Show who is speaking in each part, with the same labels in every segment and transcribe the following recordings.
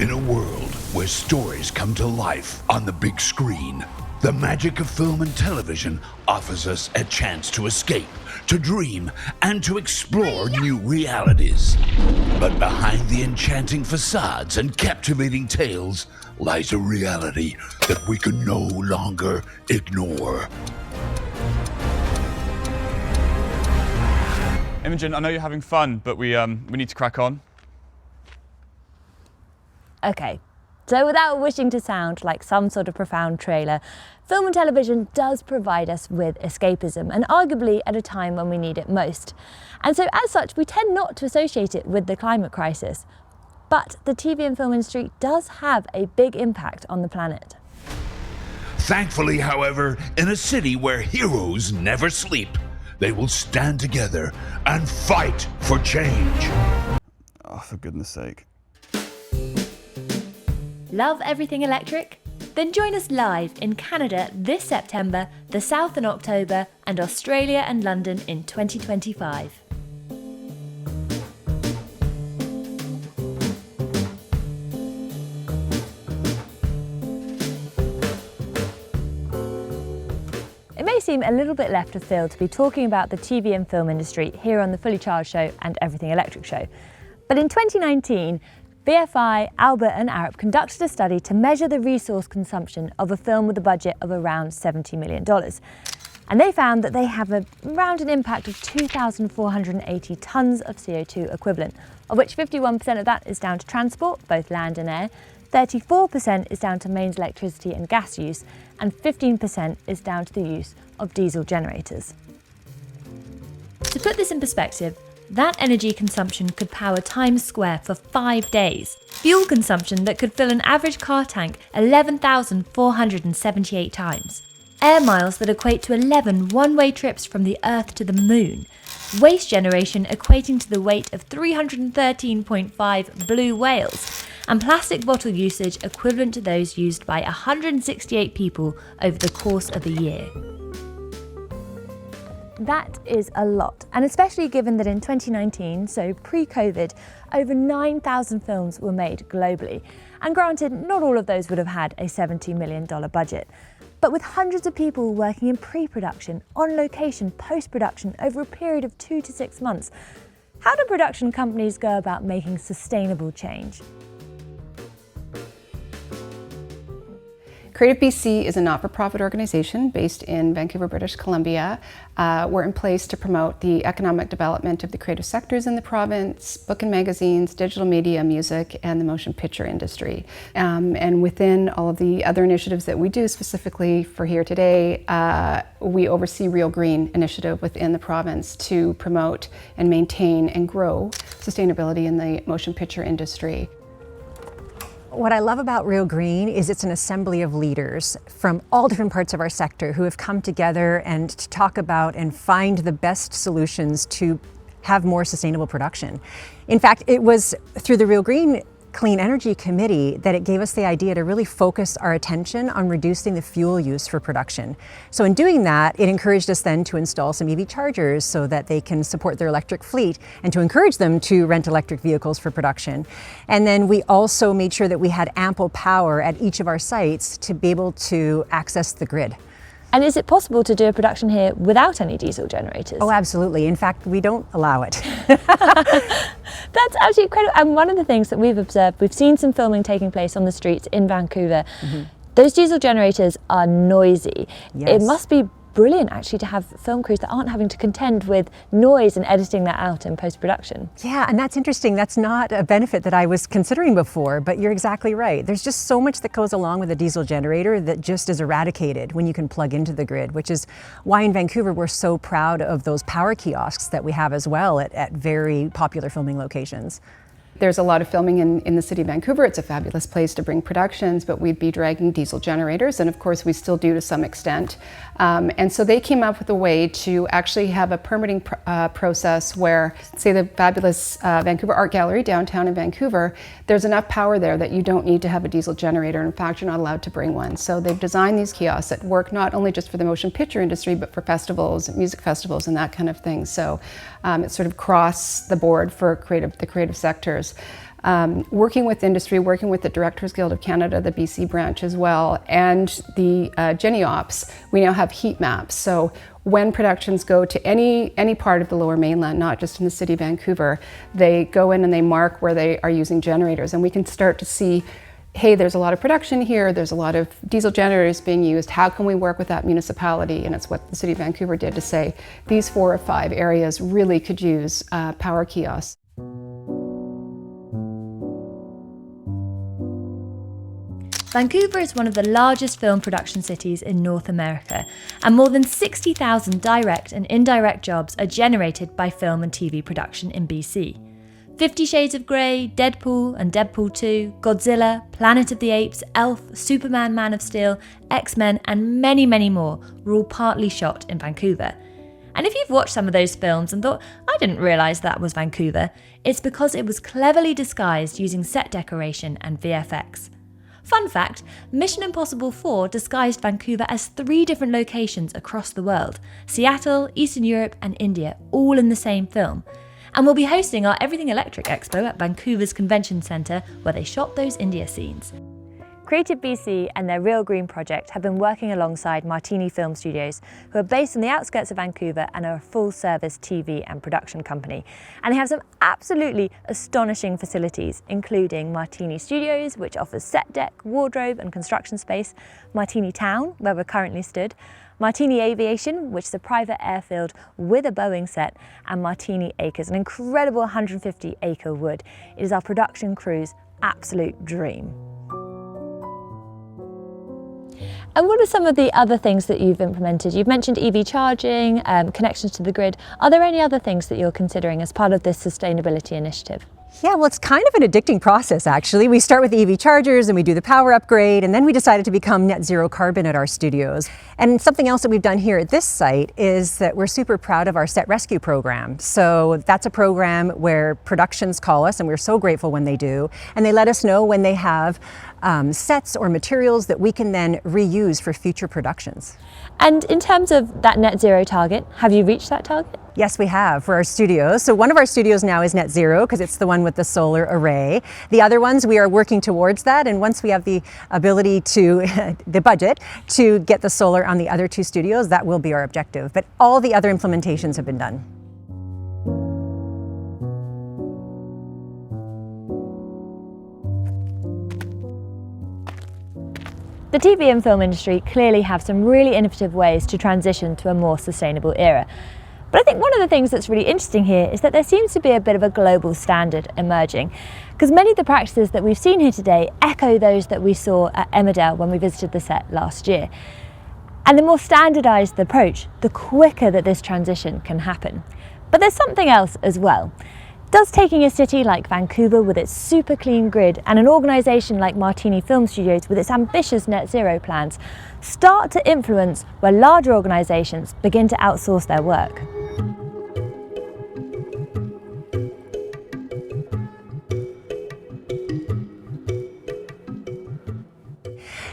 Speaker 1: In a world where stories come to life on the big screen, the magic of film and television offers us a chance to escape, to dream, and to explore new realities. But behind the enchanting facades and captivating tales lies a reality that we can no longer ignore.
Speaker 2: Imogen, I know you're having fun, but we need to crack on.
Speaker 3: Okay, so without wishing to sound like some sort of profound trailer, film and television does provide us with escapism, and arguably at a time when we need it most. And so as such, we tend not to associate it with the climate crisis. But the TV and film industry does have a big impact on the planet.
Speaker 1: Thankfully, however, in a city where heroes never sleep, they will stand together and fight for change.
Speaker 2: Oh, for goodness sake.
Speaker 3: Love everything electric? Then join us live in Canada this September, the South in October, and Australia and London in 2025. It may seem a little bit left of field to be talking about the TV and film industry here on the Fully Charged Show and Everything Electric Show. But in 2019, BFI, Albert and Arup conducted a study to measure the resource consumption of a film with a budget of around $70 million. And they found that they have around an impact of 2,480 tonnes of CO2 equivalent, of which 51% of that is down to transport, both land and air, 34% is down to mains electricity and gas use, and 15% is down to the use of diesel generators. To put this in perspective, that energy consumption could power Times Square for 5 days. Fuel consumption that could fill an average car tank 11,478 times. Air miles that equate to 11 one-way trips from the Earth to the Moon. Waste generation equating to the weight of 313.5 blue whales. And plastic bottle usage equivalent to those used by 168 people over the course of a year. That is a lot, and especially given that in 2019, so pre-COVID, over 9,000 films were made globally. And granted, not all of those would have had a $70 million budget. But with hundreds of people working in pre-production, on location, post-production over a period of 2 to 6 months, how do production companies go about making sustainable change?
Speaker 4: Creative BC is a not-for-profit organization based in Vancouver, British Columbia. We're in place to promote the economic development of the creative sectors in the province, book and magazines, digital media, music, and the motion picture industry. And within all of the other initiatives that we do, specifically for here today, we oversee Real Green initiative within the province to promote and maintain and grow sustainability in the motion picture industry.
Speaker 5: What I love about Real Green is it's an assembly of leaders from all different parts of our sector who have come together and to talk about and find the best solutions to have more sustainable production. In fact, it was through the Real Green Clean Energy Committee that it gave us the idea to really focus our attention on reducing the fuel use for production. So in doing that, it encouraged us then to install some EV chargers so that they can support their electric fleet and to encourage them to rent electric vehicles for production. And then we also made sure that we had ample power at each of our sites to be able to access the grid.
Speaker 3: And is it possible to do a production here without any diesel generators?
Speaker 5: Oh, absolutely. In fact, we don't allow it.
Speaker 3: That's absolutely incredible. And one of the things that we've observed, we've seen some filming taking place on the streets in Vancouver. Mm-hmm. Those diesel generators are noisy.
Speaker 5: Yes.
Speaker 3: It must be brilliant actually to have film crews that aren't having to contend with noise and editing that out in post-production.
Speaker 5: Yeah, and that's interesting. That's not a benefit that I was considering before, but you're exactly right. There's just so much that goes along with a diesel generator that just is eradicated when you can plug into the grid, which is why in Vancouver we're so proud of those power kiosks that we have as well at very popular filming locations.
Speaker 4: There's a lot of filming in the city of Vancouver. It's a fabulous place to bring productions, but we'd be dragging diesel generators, and of course we still do to some extent. And so they came up with a way to actually have a permitting process where, say the fabulous Vancouver Art Gallery downtown in Vancouver, there's enough power there that you don't need to have a diesel generator. In fact, you're not allowed to bring one. So they've designed these kiosks that work not only just for the motion picture industry, but for festivals, music festivals, and that kind of thing. So it's sort of cross the board for the creative sectors. working with industry, working with the Directors Guild of Canada, the BC branch as well, and the GenioOps, we now have heat maps. So when productions go to any part of the Lower Mainland, not just in the city of Vancouver, they go in and they mark where they are using generators, and we can start to see, hey, there's a lot of production here, there's a lot of diesel generators being used, how can we work with that municipality? And it's what the City of Vancouver did to say, these 4 or 5 areas really could use power kiosks.
Speaker 3: Vancouver is one of the largest film production cities in North America, and more than 60,000 direct and indirect jobs are generated by film and TV production in BC. 50 Shades of Grey, Deadpool and Deadpool 2, Godzilla, Planet of the Apes, Elf, Superman, Man of Steel, X-Men and many, many more were all partly shot in Vancouver. And if you've watched some of those films and thought, I didn't realise that was Vancouver, it's because it was cleverly disguised using set decoration and VFX. Fun fact, Mission Impossible 4 disguised Vancouver as 3 different locations across the world: Seattle, Eastern Europe and India, all in the same film. And we'll be hosting our Everything Electric Expo at Vancouver's Convention Centre, where they shot those India scenes. Creative BC and their Real Green project have been working alongside Martini Film Studios, who are based on the outskirts of Vancouver and are a full-service TV and production company. And they have some absolutely astonishing facilities, including Martini Studios, which offers set deck, wardrobe and construction space, Martini Town, where we're currently stood, Martini Aviation, which is a private airfield with a Boeing set, and Martini Acres, an incredible 150-acre wood. It is our production crew's absolute dream. And what are some of the other things that you've implemented? You've mentioned EV charging, connections to the grid. Are there any other things that you're considering as part of this sustainability initiative?
Speaker 5: Yeah, well, it's kind of an addicting process, actually. We start with the EV chargers and we do the power upgrade, and then we decided to become net zero carbon at our studios. And something else that we've done here at this site is that we're super proud of our set rescue program. So that's a program where productions call us, and we're so grateful when they do, and they let us know when they have sets or materials that we can then reuse for future productions.
Speaker 3: And in terms of that net zero target, have you reached that target?
Speaker 5: Yes, we have for our studios. So one of our studios now is net zero because it's the one with the solar array. The other ones, we are working towards that. And once we have the ability to, the budget to get the solar on the other 2 studios, that will be our objective. But all the other implementations have been done.
Speaker 3: The TV and film industry clearly have some really innovative ways to transition to a more sustainable era. But I think one of the things that's really interesting here is that there seems to be a bit of a global standard emerging, because many of the practices that we've seen here today echo those that we saw at Emmerdale when we visited the set last year. And the more standardised the approach, the quicker that this transition can happen. But there's something else as well. Does taking a city like Vancouver with its super clean grid and an organisation like Martini Film Studios with its ambitious net zero plans start to influence where larger organisations begin to outsource their work?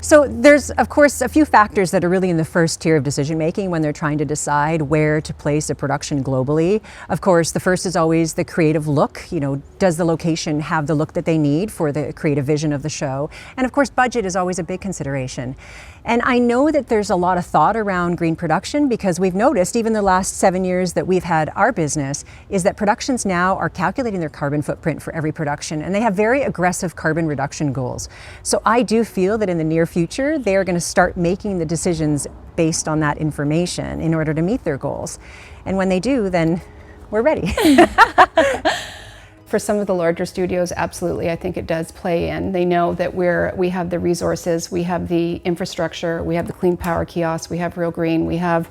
Speaker 5: So there's, of course, a few factors that are really in the first tier of decision making when they're trying to decide where to place a production globally. Of course, the first is always the creative look. You know, does the location have the look that they need for the creative vision of the show? And of course, budget is always a big consideration. And I know that there's a lot of thought around green production because we've noticed, even the last 7 years that we've had our business, is that productions now are calculating their carbon footprint for every production, and they have very aggressive carbon reduction goals. So I do feel that in the near future, they are going to start making the decisions based on that information in order to meet their goals. And when they do, then we're ready.
Speaker 4: For some of the larger studios, absolutely, I think it does play in. They know that we have the resources, we have the infrastructure, we have the clean power kiosks, we have Real Green, we have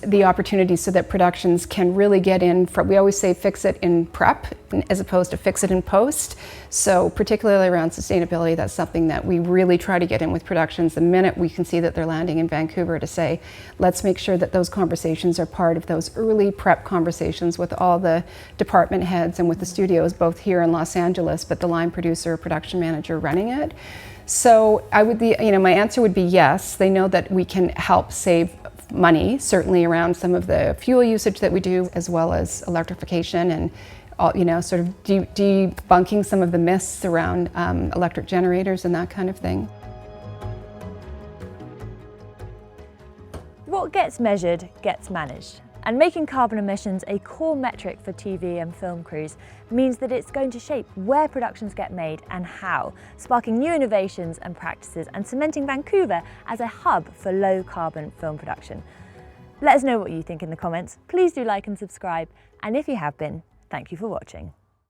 Speaker 4: the opportunities so that productions can really get in. We always say fix it in prep as opposed to fix it in post. So particularly around sustainability, that's something that we really try to get in with productions the minute we can see that they're landing in Vancouver, to say, let's make sure that those conversations are part of those early prep conversations with all the department heads and with the studios, both here in Los Angeles, but the line producer, production manager running it. So my answer would be yes. They know that we can help save money, certainly around some of the fuel usage that we do, as well as electrification and sort of debunking some of the myths around electric generators and that kind of thing.
Speaker 3: What gets measured gets managed. And making carbon emissions a core metric for TV and film crews means that it's going to shape where productions get made and how, sparking new innovations and practices and cementing Vancouver as a hub for low carbon film production. Let us know what you think in the comments. Please do like and subscribe. And if you have been, thank you for watching.